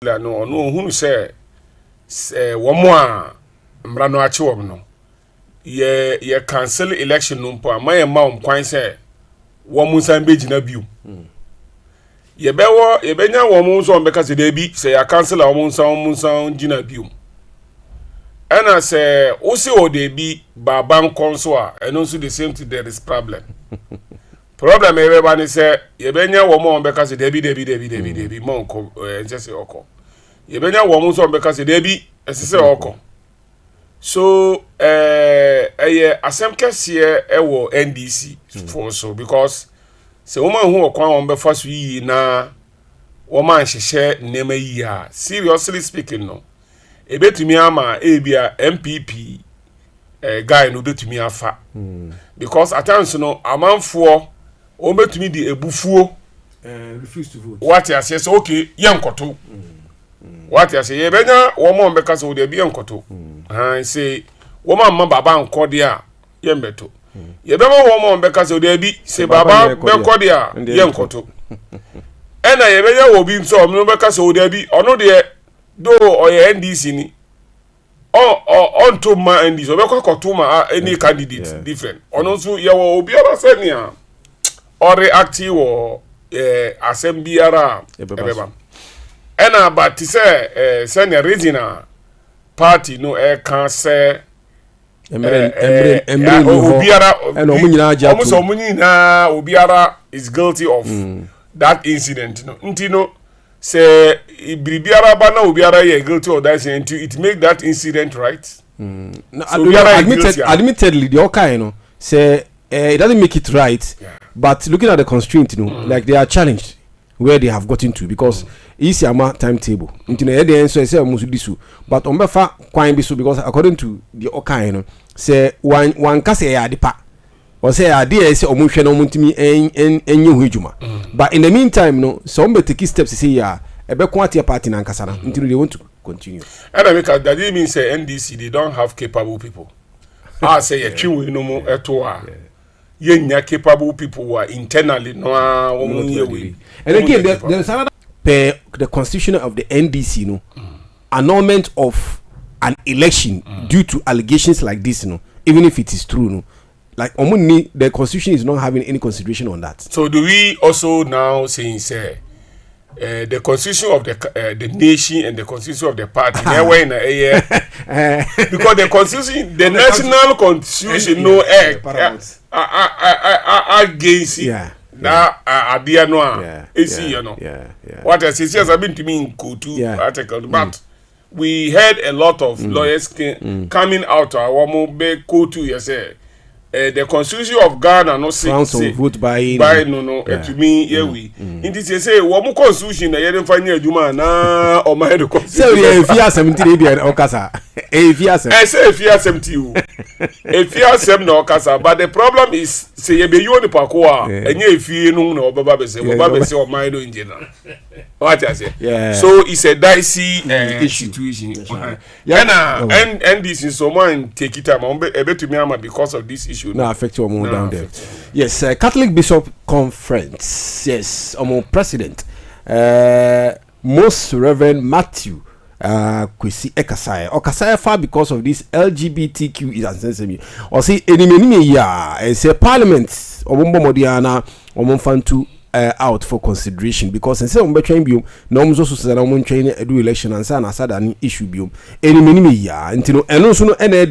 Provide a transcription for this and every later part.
no who say one more mrano achi wom no ye cancel election no mpo amaye ma kwan say wom san be gina biu ye benya wom so mbeka se da bi say ya cancel wom san gina biu ana say o se o de bi baba nkon so a eno so the same thing there is problem problem everybody say ye benya wom mbeka se da bi mo nko enje se oko ye benya wom so mbeka se da bi esese oko so asem kese ewo NDC for so because se woman hu okwan won be fa so yi na woman hyehyɛ nema yi a seriously speaking no ebetumi ama ebia MPP guy no betumi afa because at times no amanfo o betumi di ebufuo refuse to vote what you say so okay yenkoto what you say ye benya woman be kasa o de bi yenkoto say woman ma baba nkode a yembeto ye bema woman be kasa o de bi say baba be kode a yenkoto ena ye benya wo bi so omno be kasa o de bi ono de do oye NDC ni on to ma NDC so be kwakoto ma any candidate different ono so ye wo obi ara senia or reactive or assembliara ebeba ena but say senior regional party no can say obiara and omunyina aja almost omunyina obiara is guilty of that incident no ntino say ibiara ba na obiara ye guilty of that incident it make that incident right no, so admittedly the okay no say it doesn't make it right but looking at the constraint like they are challenged where they have gotten to because easy ama timetable ntino e dey so say omusu disu but on befa kwan bi so because according to the okay no say one kase ya depa or say ade say omunhwe no muntimi enye hu adwuma but in the meantime no so on be take steps say ya ebekon atia party na nkasa na ntino they want to continue and because that mean say NDC they don't have capable people say ya twiwe no mo eto a yenya capable people who are internally no we and again there's another the constitution of the NDC annulment of an election due to allegations like this even if it is true like the constitution is not having any consideration on that. So do we also now say the constitution of the nation and the constitution of the party because the constitution the national constitution against na adia no what I say has been to me in Kotu article but we heard a lot of lawyers coming out our be Kotu the constitution of Ghana no say vote by no to me we it is say wo mo constitution na yere fanya adwuma na o ma head constitution say we fear 70 be okasa fear 70 say fear 70 fear 70 na okasa but the problem is say ye be you ni pako a enye efie no na obaba be say o ma head engineer what I say so it's a dicey situation and this is someone take it time ebetumi ama because of this issue no affect you more down there yes Catholic Bishop Conference yes president Most Reverend Matthew Kwesi Ekasai far because of this LGBTQ is ansensemi or say enemy ya say parliament omombo modiana omonfantu out for consideration because say on between biom na omzo so say na omon train edu election and say na sada ni issue biom enemy ya ntino eno so no na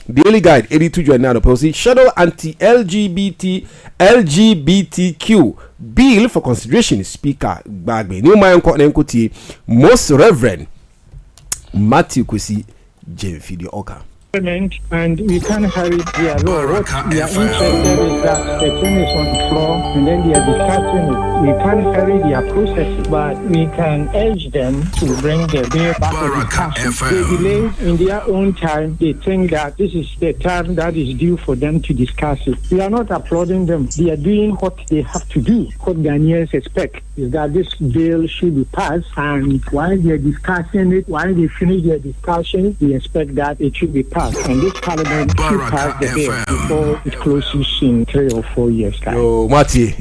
daily guide 82 journal policy shadow LGBTQ bill for consideration speaker Gbagbe new man ko na nkotie Most Reverend Matthew Kwesi Jemfidi Oka and we can't hurry their law. What we are interested is that the thing is on the floor and then they are discussing it. We can't hurry their process, but we can urge them to bring the bill back to discussion. They delay in their own time. They think that this is the time that is due for them to discuss it. We are not applauding them. They are doing what they have to do. What Ghanaians expect is that this bill should be passed, and while they are discussing it, while they finish their discussion, we expect that it should be passed. pass, and this parliament should pass the bill before it closes in 3 or 4 years' time. Yo, Marty,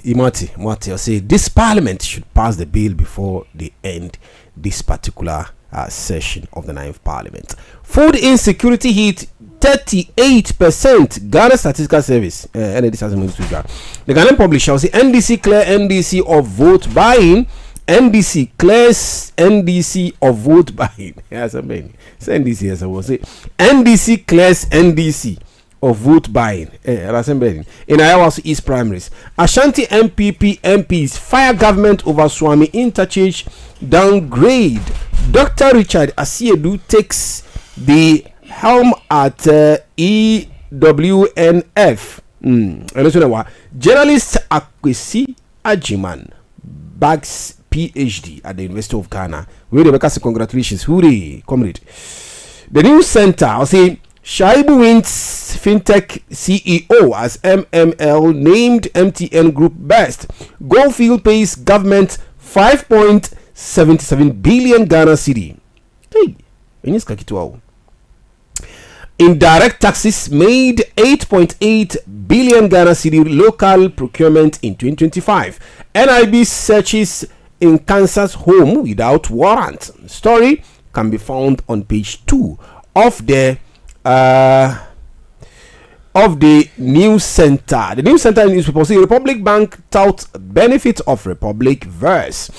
I say this parliament should pass the bill before they end this particular session of the 9th parliament. Food insecurity hit 38%. Ghana Statistical Service. The Ghanaian publisher say NDC clear NDC of vote buying. NDC clears NDC of vote buying. Yes, I mean, NDC as I was say. NDC clears NDC of vote buying. In Iowa's East primaries, Ashanti MPP MPs fire government over Swami interchange downgrade. Dr. Richard Asiedu takes the helm at EWNF. Journalist Akwesi Ajiman bags PhD at the University of Ghana. We say congratulations, hooray, comrade. The news center, I'll say Shaibu wins fintech CEO as MML named MTN Group best. Goldfield pays government 5.77 billion Ghana cedi. Hey, indirect taxes made 8.8 billion Ghana cedi local procurement in 2025. NIB searches in Kansas home without warrant. Story can be found on page 2 of the news center. The news center newspaper say Republic Bank tout benefit of Republic verse.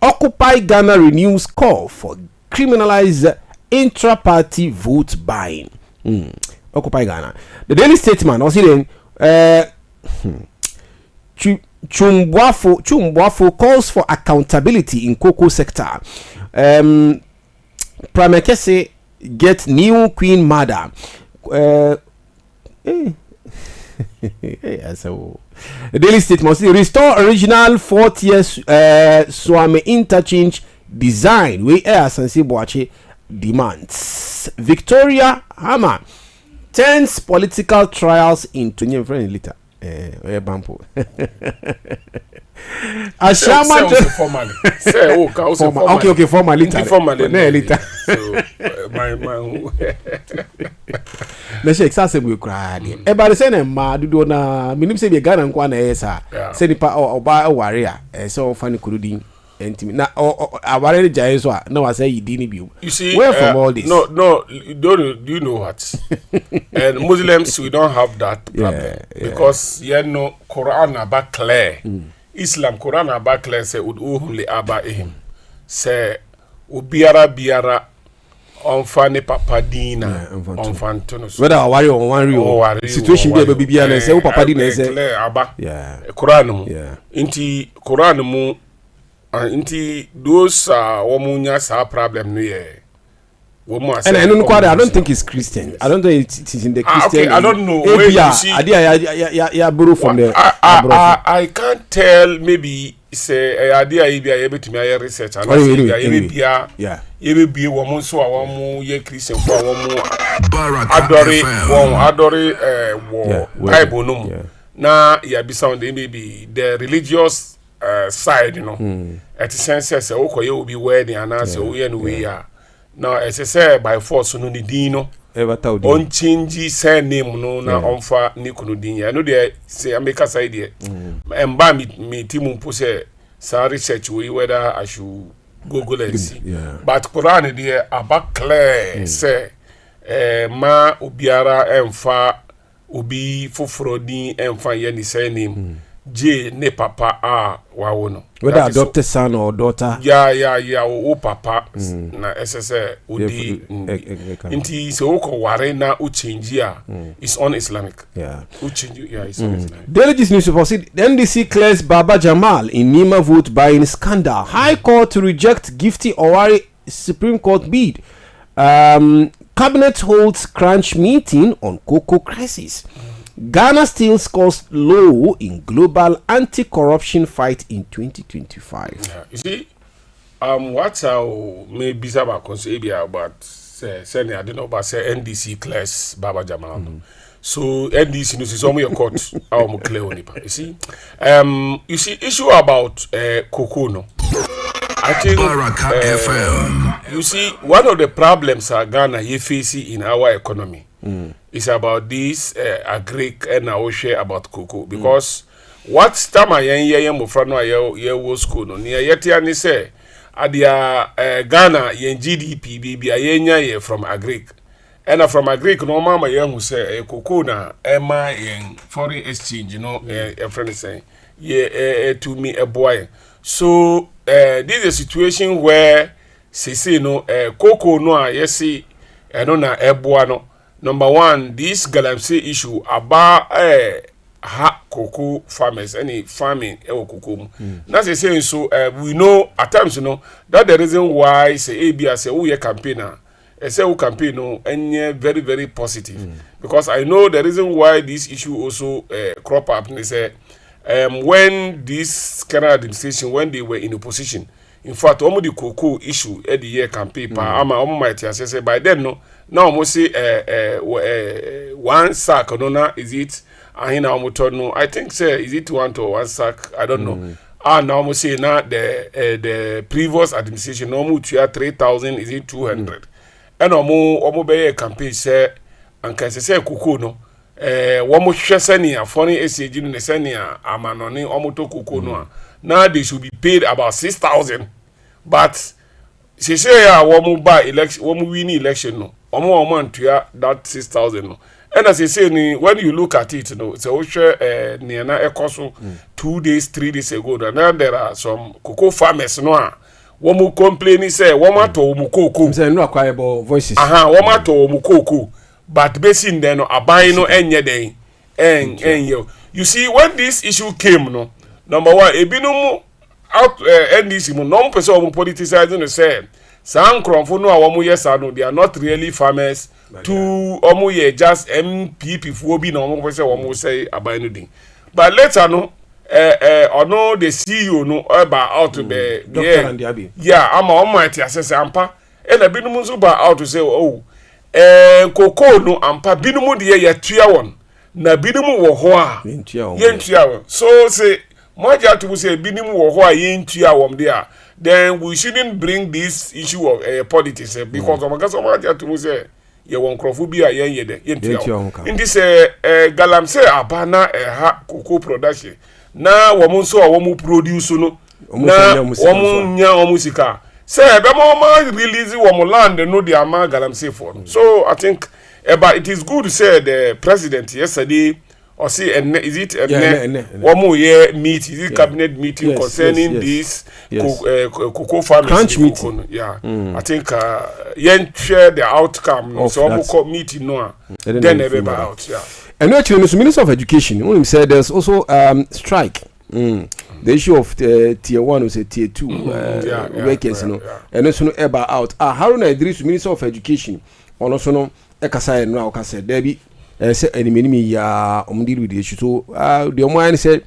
Occupy Ghana renews call for criminalize intra-party vote buying. Occupy Ghana. The Daily Statesman also then Chumbwafo calls for accountability in cocoa sector. Pramekese get new queen mother. The Daily Statement restore original 4th Swami interchange design. We air Sansi Boache demands. Victoria Hammer tense political trials in 20 later. Bampo. Ashama formally. Say okay, formally. Later. So my let's say exactly we cry. Everybody say na do na minim say be Ghana nkwa na esa. Say nipa oba warrior. So funny kurudin. Na aware jai so na wa say yidi bi. You see, where from all this? No, do you know what? And Muslims, we don't have that problem because Quran about clear. Islam Quran about clear say only aba him. Say biara onfane papa dina onfantonos. Whether aware on one real situation be bibia na say papa dina say clear aba. Quran mu. Inti Quran mu inti those womunya sa problem no ye. And I don't think it's Christian. I don't think it's in the Christian. Okay, I don't know. Where you see, borrow from the. I can't tell. Maybe say idea you be able to make research. And maybe be woman so woman ye Christian for woman. Baraka adore Bible no. Na ya be sound maybe the religious side, you know. At the sense say okay you will be wedding and answer we are. Now, as I say, by force, no need no. On change say name no na onfa nikunudin. I know they say I make a side here. And by me team pose some research whether I should Google and see. But Quran there about clear say ma obiara emfa obi fofrodin emfa ye ni say name. J ne papa wawono. Whether adopted son or daughter. O papa na SSA odi inti so ko ware na u change is un-Islamic. U change is un-Islamic. Delegates news report the NDC clears Baba Jamal in Nima vote buying scandal. High Court to reject Gifty Owari Supreme Court bid. Cabinet holds crunch meeting on cocoa crisis. Ghana still scores low in global anti-corruption fight in 2025. You see, what I may be about saying I don't know about say NDC class Baba Jamal. So NDC news is on your court. I'm clear on it. You see, issue about cocoa no. I think Baraka FM. You see, one of the problems Ghana is facing in our economy. It's about this agric and I will share about cocoa because what time I am mo fra no ye school no near yetia ni say adia Ghana yen GDP bi ayenya ye from agric and from agric no mama ye hu say cocoa na ema yen foreign exchange you know a friend saying ye to me a boy so this is a situation where say no cocoa no yesi no na eboa no number one this galamsey issue about ha cocoa farmers any farming cocoa na say so we know at times you know that the reason why say ABS say who ye campaigner say who campaign no any very very positive because I know the reason why this issue also crop up they say when this Canada administration when they were in opposition in fact almost the cocoa issue at the year campaign pa ama might say by then no now almost say one sack no na is it no I think say is it 1 to 1 sack I don't know now almost say now the previous administration almost 3,000 is it 200 and almost be a campaign say and can say cocoa no womo hwesania foreign exchange no senia amanoni omoto cocoa no now they should be paid about 6,000 but she say womo buy election womo win election no omo antua that 6,000 no and as I say when you look at it no it's a near na ekoso 2 days 3 days ago now there are some cocoa farmers no womo complaining say womo to womo cocoa say no acquirable voices womo to womo cocoa but basing then no abai no enye den enye you see when this issue came no number one ebinum out NDC mo no person o politicizing no say san kronfo no a wo yes no they are not really farmers to omo ye just MPP fu obi na omo person wo say abai no din but later no ono the CEO no ba out be yeah ama omo ati asese ampa e na binum nso ba out to say oh cocoa no ampa binumu de ye tua won na binumu wo ho a yentua won so say moja to say binumu wo ho a yentua won there then we shouldn't bring this issue of politics because moja to say ye won krofo bi a yen de yentua in this galamsey abana ha cocoa production na wo mo so wo mo produce no na wo mo nya wo mo sika say be mo release wo land no the ama galamsey for so I think but it is good to say the president yesterday or see is it one more year meet is it cabinet meeting concerning this cocoa farmers meeting I think share the outcome so we meeting no then everybody out and actually the Minister of Education only said there's also strike the issue of tier 1 or say tier 2 workers you know and also no eba out Haruna Idris Minister of Education also no ekasa no akasa there say enemy ya deal with the issue so the omo said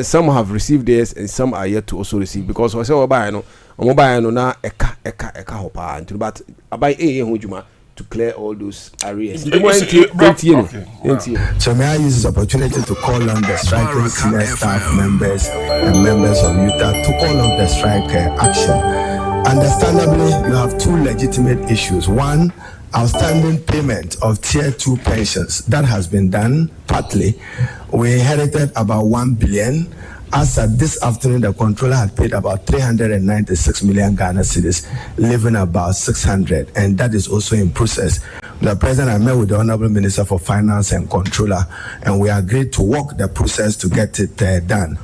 some have received theirs and some are yet to also receive because we say oba no omo ba no na eka hopa but abai hojuma to clear all those areas. So may I use this opportunity to call on the striking senior staff members and members of UTA to call on the strike action. Understandably, you have two legitimate issues. One, outstanding payment of tier 2 pensions. That has been done partly. We inherited about 1 billion. As at this afternoon, the controller had paid about 396 million Ghana cedis, leaving about 600, and that is also in process. The President, I met with the Honorable Minister for Finance and Controller, and we agreed to work the process to get it done.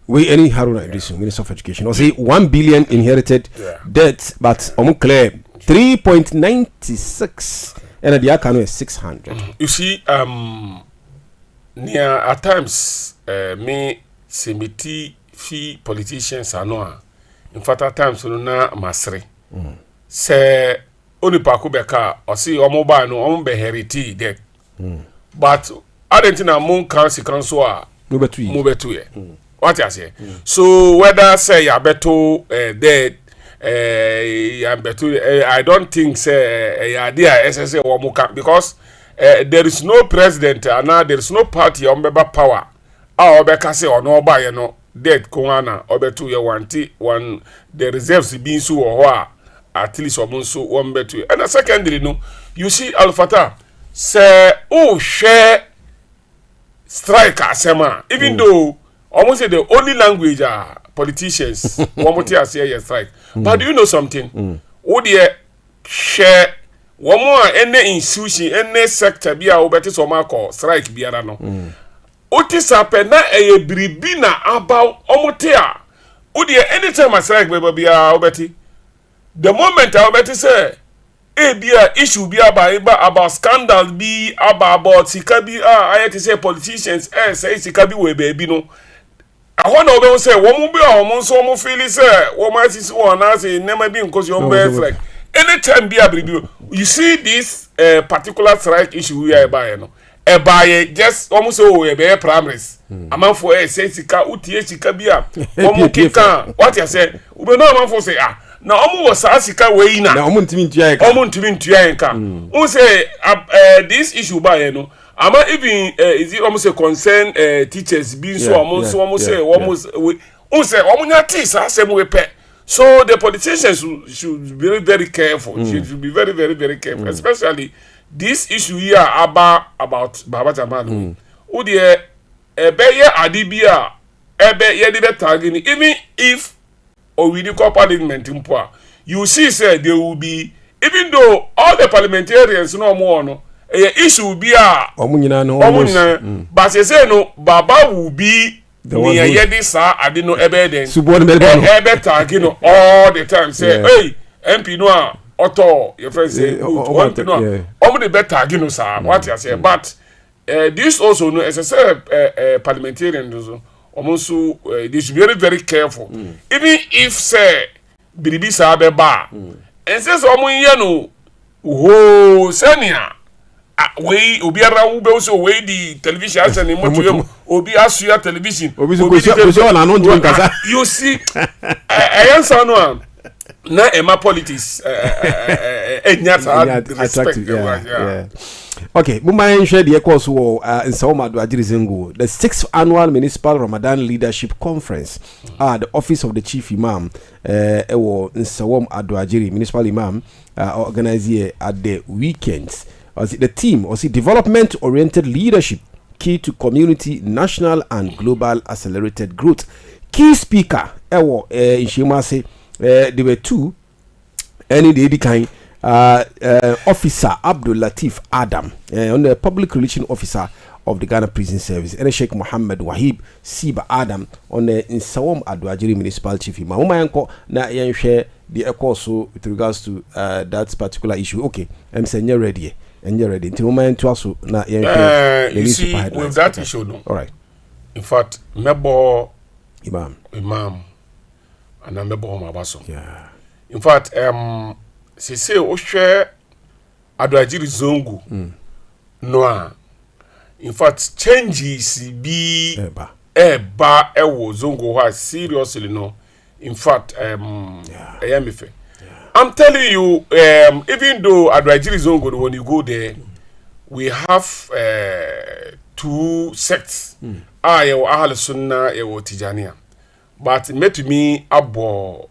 We any Haruna Idris, Minister of Education, or say 1 billion inherited debt, but clear 3.96, and the account is 600. You see, near at times, me. Semiti fi politicians ano in fact at times no na masre se onipa ko beka o si omo ba no omo be heriti dead but adentina mon council so a mo betu ye what you say so whether say ya beto dead ya betu I don't think say ya there SSA wo mo kan because there is no president and there is no party on beba power obeka say ono oba ye no dead koana obetu ye one the reserves being so or at least omunso one betu and secondly no you see Alfata say oh share strike asema even though almost say the only language are politicians one say strike but do you know something wo de share one more any institution any sector bia wo beti so ma call strike biara no oti sape na biribi na aba omote a wo de anytime a strike bia wo beti the moment I beti say bia issue bi about scandal bi about sika bi ayet say politicians say sika bi we baby no I na obe say wo mu bi a wo so mo feel say wo ma sisi wo na say nema bi nkosi wo be strike anytime bi abiribi you see this particular strike issue we are by no just almost so we be primaries amanfo say sika utie sika bi a wo mu kika what you say we no amanfo say na omu was asika we na omu ntimi ntua enka who say this issue by no ama even is it almost a concern teachers being so almost say omu nya teach asem we pe so the politicians should be very very careful should be very very very careful especially this issue here about Baba Jamal who dey ye adibia ye dey target even if or we the parliament impo you see say there will be even though all the parliamentarians no more no issue be omunyina no but say no Baba will be the yedi sa ade no ebeden target no all the time say hey MP no auto your friend say no the better target no sir what you say but this also no as I say parliamentarians also they should be very very careful even if say biribi sa be ba and say so ye no ho senior we obiara wo be so we the television as ni moto obi asuya television obi so na no ndun kasa you see answer no na ema politics respect yeah. Okay, Mumma share the course in Sawamadu Ajirizengo, the 6th annual Municipal Ramadan Leadership Conference the office of the Chief Imam in Sawam Adwajiri Municipal Imam organized here at the weekends. The theme was development oriented leadership key to community, national and global accelerated growth. Key speaker in Shimase there were two any the kind officer Abdul Latif Adam on the public relation officer of the Ghana Prison Service and Sheikh Muhammad Wahib Siba Adam on the Insawam Adwajiri Municipal Chief Imam Umayanko na yan share the also with regards to that particular issue. Okay, I'm saying you're ready until moment to also na yan share you see with that issue no. All right, in fact mebo imam and I mebo mabaso yeah in fact se o hwe Adwajiri zongo no a in fact changes be eba ewo zongo ha seriously no in fact I'm telling you even though Adwajiri zongo when you go there we have two sects yewo Ahl Sunna yewo Tijaniya but met to me abo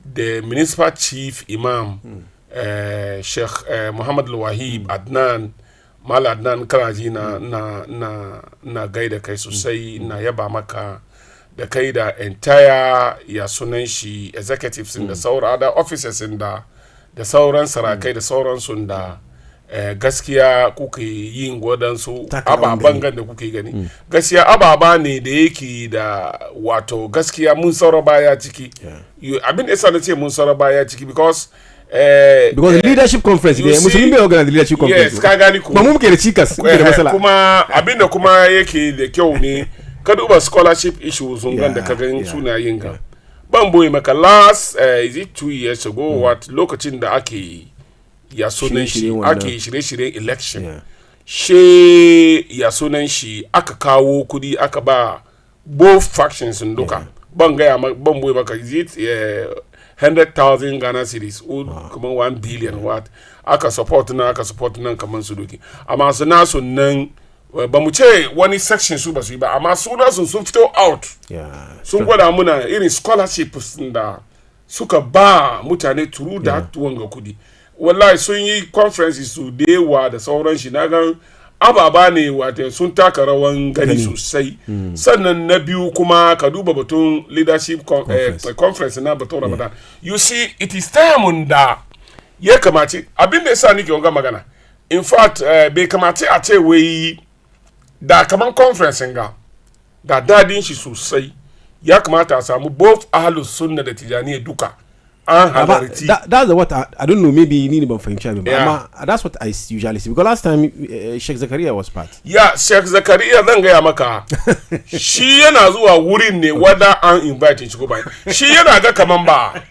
the municipal chief imam Sheikh Muhammad Wahib Adnan Mal Adnan Karaji na gaida kai sosai na yaba maka da kai da entire ya sunan shi executives in da sauran other officers in da sauran sarakai da sauran sun da gaskiya kuke yin gwadansu ababan gan da kuke gani gaskiya ababa ne da yake da wato gaskiya mun saura baya ciki abin da yasa na ce mun saura baya ciki because the leadership conference ne musulmi bai organize the leadership conference yes ka gani ko ba mu muke da cikas da masala kuma abin da kuma yake da kyau ne ka duba scholarship issues zungan da ka gani suna yin ga ban boye maka last is it 2 years ago what lokacin da ake ya sunan shi ake shirye-shiryen election she ya sunan shi aka kawo kudi aka ba both factions duka ban ga ban boye maka is it 100,000 Ghana cedis kuma 1 billion what aka support nan kaman su doki amma su na nan ba mu ce wani section su ba su yi ba amma su na sun fito out sun gwada muna irin scholarships da suka ba mutane through that wanga kudi wallahi sun yi conferences su da yawa da sauran shi na ga ababa ne wata sun taka rawan gani sosai sannan na biyu kuma ka duba batun leadership conference na batun Ramadan you see it is time da ya kamace abin da yasa nake wanga magana in fact bai kamace a ce wai da kaman conference nga da dadin shi sosai ya kamata a samu both ahlus sunna da tijaniya duka that's what I don't know, maybe you need to fahimci that's what I usually see because last time Sheikh Zakaria was part. Yeah, Sheikh Zakaria zan gaya maka shi yana zuwa wurin ne whether an invite shi ko ba shi yana ga kaman ba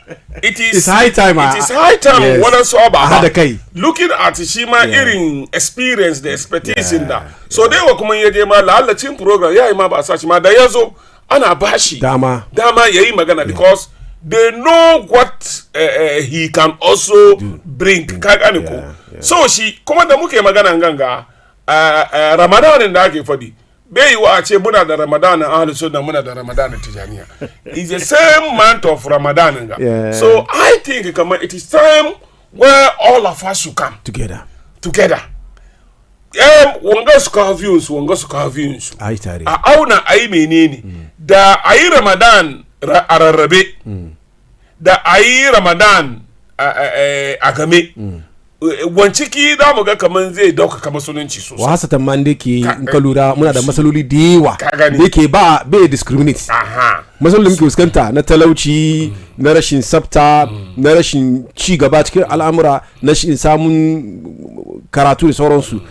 it's high time yes. Wannan so ba Adekye looking at shi ma irin experience da expertise da so dai wa kuma yaje ma lalacin program yayi ma ba sa shi ma da yazo ana bashi dama yayi magana because they know what he can also bring kaganiko so shi kuma da muke magana ganga Ramadan da ake fadi bai wa a ce muna da Ramadan ahlus sunna muna da Ramadan tijaniya it's the same month of Ramadan nga so I think it is time where all of us should come together wanga suka views ai tare a auna ai menene da ayi Ramadan a rarrabe da a yi Ramadan a game wanciki da mu ga kaman zai dauka musulunci sosai wasatan man da ke in ka lura muna da masaloli da yawa da ke ba bai discriminate masalolin muke fuskanta na talauci na rashin sabta na rashin ci gaba cikin al'amura na shi samun karatu da sauransu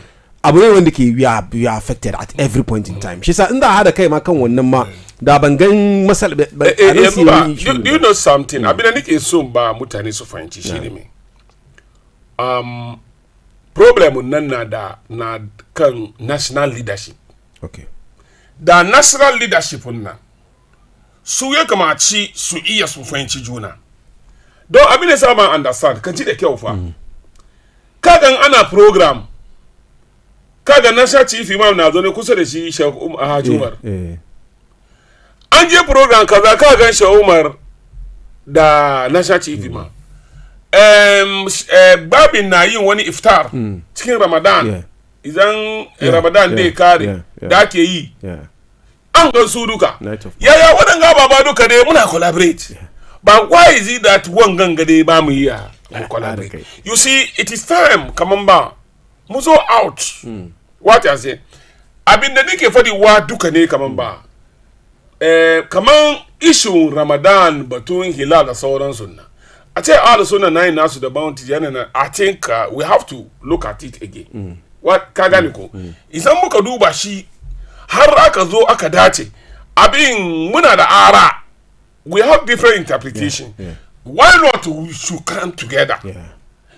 abu ne wanda ke we are affected at every point in time shi sa inda hada kai ma kan wannan ma da ban gan masal you know something abin da nake so ba mutane su fahimci shi ne me problem nan na kan national leadership okay da national leadership nan su ya kamaci su iya su fahimci juna don abin da sa ma understand kan ji da kyau fa kagan ana program kaga national chief imam na zo ne kusa da shi Sheikh Haji Umar an je program kaza ka gan Sheikh Umar da national chief imam babin na yin wani iftar cikin Ramadan idan Ramadan dai kare da ake yi an gan su duka yaya waɗanga baba duka dai muna collaborate but why is it that wangan gade ba mu yi collaborate you see it is time kaman ba mu zo out what I say abin da nake fadi wa duka ne kaman ba kaman issue Ramadan batun hilal da sauran sunna a ce all sunna nine nasu da bounty yana I think we have to look at it again what ka gani ko idan muka duba shi har aka zo aka dace abin muna da ara we have different interpretation why not we should come together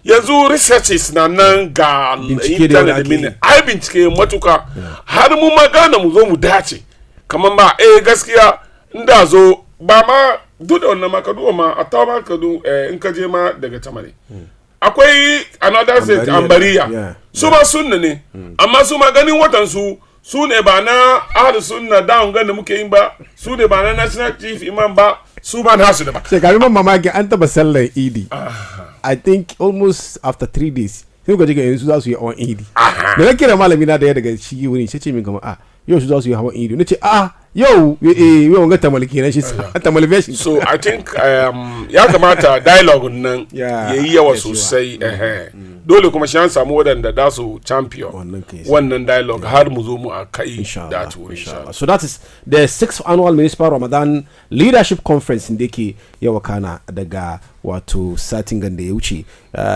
yanzu researches na nan ga internet min ai bincike matuka har mu magana mu zo mu dace kaman ba gaskiya inda zo ba ma duk da wannan makadu ma a ta makadu in ka je ma daga tamale akwai another state ambariya su ma sunna ne amma su ma ganin watan su ne ba na ahlu sunna down ga da muke yin ba su ne ba na national chief imam ba su ba nasu da ba sai ga mamaki an taba sallar idi I think almost after 3 days sai ga jiga yanzu za su yi hawan idi da na kira malami na da ya daga shi wurin sai ce min kamar yau su za su yi hawan idi nace yau yau ga tamalki na shi tamalvation so I think ya kamata dialogue nan yayi yawa sosai dole kuma shi an samu wadanda da su champion wannan dialogue har mu zo mu a kai da to inshallah. So that is the 6th annual municipal Ramadan leadership conference in dake yawa kana daga wato satin ganda ya wuce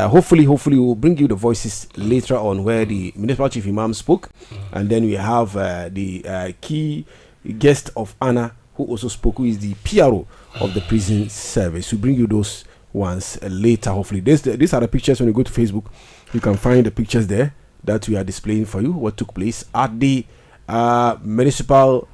hopefully we'll bring you the voices later on where the municipal chief imam spoke and then we have the key guest of honor who also spoke, who is the PRO of the prison service. We'll bring you those ones later hopefully. These are the pictures. When you go to Facebook you can find the pictures there that we are displaying for you what took place at the municipal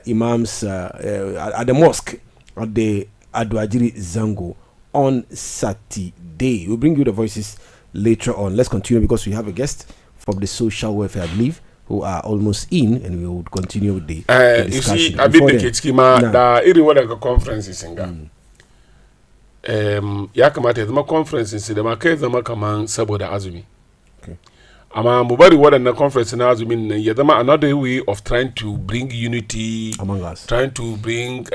imams at the mosque at the Adwajiri Zango on Saturday. We'll bring you the voices later on. Let's continue because we have a guest from the social welfare, I believe, who are almost in, and we will continue with the discussion. You see, I've been the Kitskima, the iri wadaka conferences nga. ya kamata ya zama conferences da ma kai zama kaman saboda azumi amma mu bari waɗannan conference na azumin nan ya zama another way of trying to bring unity among us, trying to bring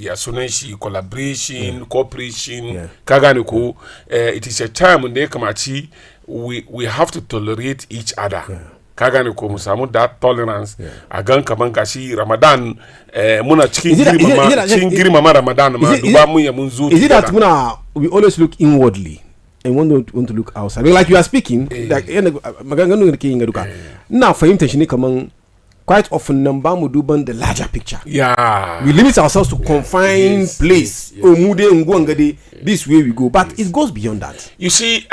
ya sunan shi collaboration, cooperation, ka gane ko it is a time da ya kamaci we have to tolerate each other. Ka gane ko mu samu that tolerance a gan kaman gashi Ramadan muna cikin girmama Ramadan ma duba mun ya mun zo. Is it that muna we always look inwardly and want to look outside? Like you are speaking, like maganganu da ke yin duka. Ina fahimta shi ne kaman quite often nan ba mu duban the larger picture. Yeah. We limit ourselves to confined place. Omude ngwangade this way we go, but it goes beyond that. You see,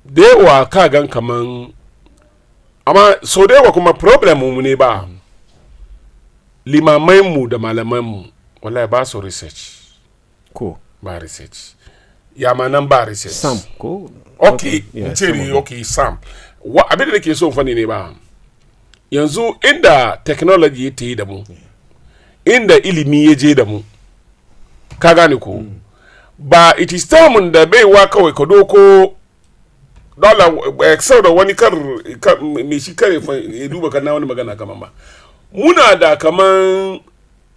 they were ka gan kaman amma so da yawa kuma problem mu ne ba limamai mu da malamai mu wallahi ba su research ko ba research ya ma nan ba research sam ko okay okay sam abin da ke so fani ne ba yanzu inda technology ta yi da mu inda ilimi ya je da mu ka gane ko ba it is time da baiwa kawai ka doko dole excel da wani kar me shi kare ya duba kana wani magana kaman ba muna da kaman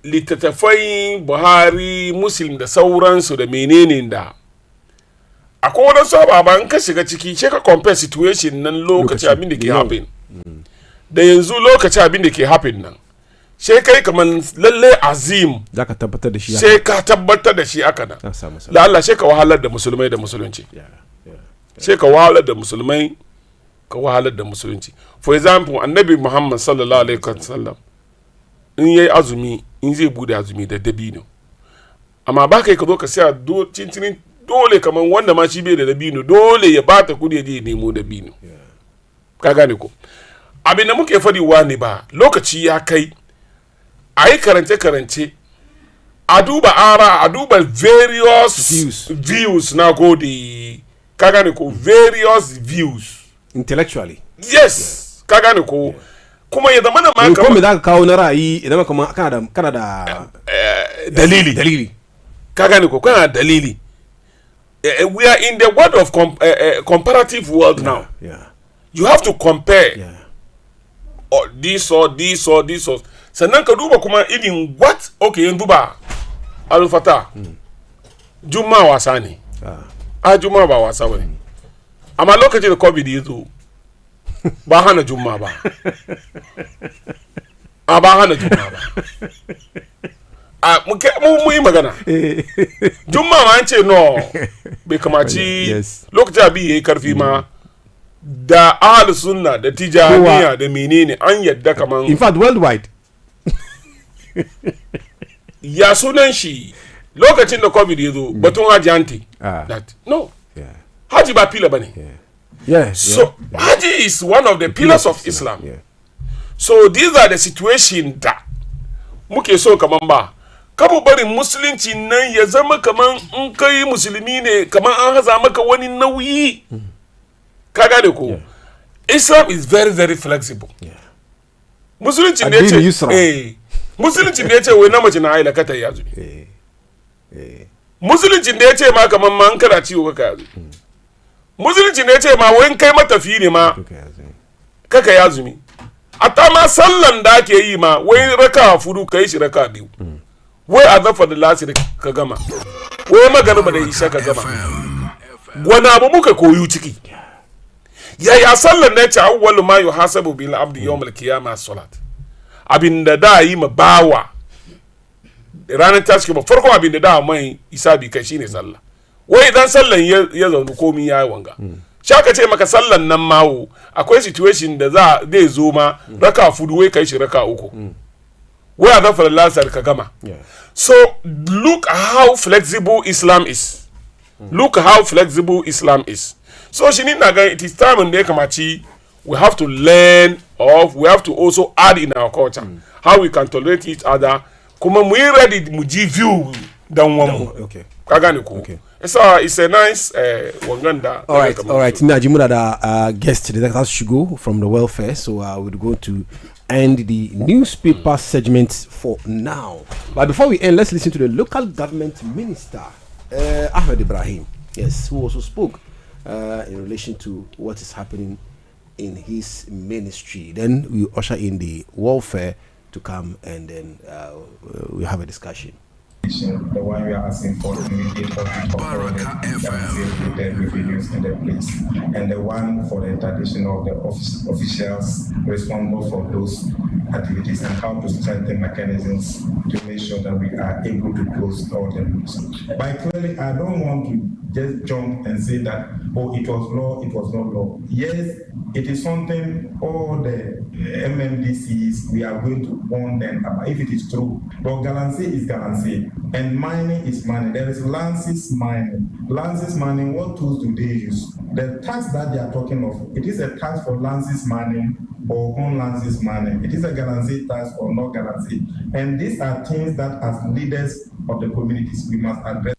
littattafai Buhari Muslim da sauransu da menene da akwai wadansu ababen ka shiga ciki sai ka compare situation nan lokaci abin da ke happen da yanzu lokaci abin da ke happen nan sai kai kaman lalle azim zaka tabbatar da shi sai ka tabbatar da shi aka nan la Allah sai ka wahalar da musulmai da musulunci sai ka wahalar da musulmai ka wahalar da musulunci. For example, annabi Muhammad sallallahu alaihi wasallam in yayi azumi in zai bude azumi da dabino amma ba kai ka zo ka sai cincinin dole kaman wanda ma shi bai da dabino dole ya bata kudi ya je nemo dabino. Ka gane ko abin da muke fadi wani ba lokaci ya kai a yi karance a duba a duba various views na gode ka gane ko various views intellectually. Yes ka gane ko kuma ya zama na ma ko me zaka kawo na ra'ayi idan kuma kana da dalili ka gane ko kana dalili. We are in the world of comparative world now. You have to compare this or sannan ka duba kuma irin what okay yanzu ba alfata juma wasa ne juma ba wasa bane amma lokacin da covid ya zo ba hana juma ba ba hana juma ba mu yi magana juma ma an ce no bai kamaci lokacin abin yayi karfi ma da ahlus sunna da tijaniya da menene an yadda kaman in fact worldwide ya sunan shi lokacin da covid ya zo batun haji anti that no haji ba pila bane so haji is one of the pillars of Islam. So these are the situation da muke so kaman ba kabo bari musulunci nan ya zama kaman in kai musulmi ne kaman an haza maka wani nauyi ka gane ko Islam is very very flexible. Musulunci ne ce musulunci ne ce wai na mace na haila kata ya zumi musulunci ne ce ma kaman ma an kana ciwo kaka ya zumi musulunci ne ce ma wai kai matafi ne ma kaka ya zumi ata ma sallan da ake yi ma wai raka fudu kai shi raka biyu wai azafa da lasiri ka gama wai magana da isha ka gama wani abu muka koyu ciki ya sallan ne ce awwalu ma yuhasabu bil abdi yawm al qiyamah salat abinda da yi ma bawa ranar tashi ba farko abinda da mai isabi kai shine sallah wai idan sallan ya zaunu komi ya wanga shaka ce maka sallan nan mawo akwai situation da zai zo ma raka fudu wai kai shi raka uku wai a zafar lasar ka gama so look how flexible Islam is. Look how flexible Islam is. So shi ni na ga it is time da ya kamaci we have to learn of we have to also add in our culture how we can tolerate each other kuma mu yi ready mu ji view dan wamu ka gane ko it's a nice wanganda. All right. Now, Jimura, the guest today that has to go from the welfare, so we'll go to and the newspaper segment for now. But before we end, let's listen to the local government minister, Ahmed Ibrahim, yes, who also spoke in relation to what is happening in his ministry. Then we usher in the welfare to come, and then we have a discussion. The one we are asking for immediate Baraka FM with the revenues in the place, and the one for the interdiction of the officials responsible for those activities, and how to strengthen mechanisms to make sure that we are able to close all the loops. But clearly, I don't want to just jump and say that, oh, it was law, it was not law. Yes, it is something all the MMDCs, we are going to warn them about if it is true. But Galamsey is Galamsey, and mining is mining. There is Lance's mining. Lance's mining, what tools do they use? The tax that they are talking of, it is a tax for Lance's mining or on Lance's mining. It is a Galamsey tax or not Galamsey. And these are things that as leaders of the communities, we must address.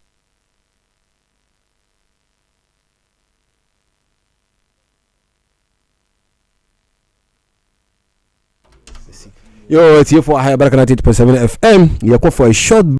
Yo, it's here for Baraka 98.7 FM. You're for a short